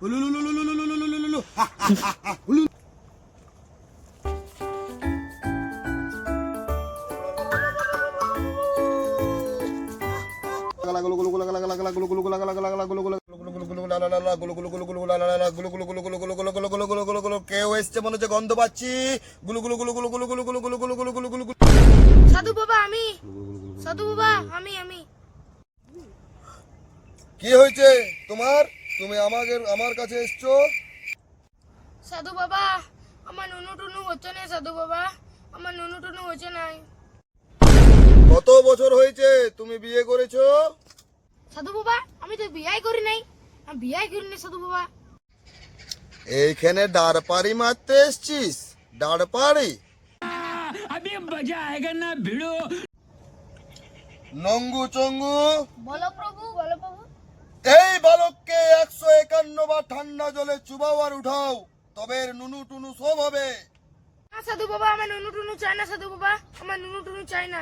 কেউ এসছে মনে হচ্ছে, গন্ধ পাচ্ছি। গুলু গুলু গুলু গুলু গুলু গুলু গুলু গুলু গুলু গুলু গুলু গুলু। সাধু বাবা আমি, সাধু বাবা আমি। কি হয়েছে তোমার? তুমি আমার কাছে এসছো? সাধু বাবা আমার নুনু টুনু হচ্ছে না, সাধু বাবা আমার নুনু টুনু হচ্ছে নাই। কত বছর হয়েছে তুমি বিয়ে করেছো? সাধু বাবা আমি তো বিয়াই করি নাই, আমি বিয়াই করি নাই সাধু বাবা। এইখানে ডাড়পাড়ি মারতে এসছিস? ডাড়পাড়ি নঙ্গু চঙ্গু, বলো প্রভু, বলো প্রভু। এই বালককে 151 বার ঠান্ডা জলে চুবাও আর উঠাও, তবে এর নুনু টুনু সব হবে। না সাধু বাবা আমার নুনু টুনু চাই না, সাধু বাবা আমার নুনু টুনু চাই না।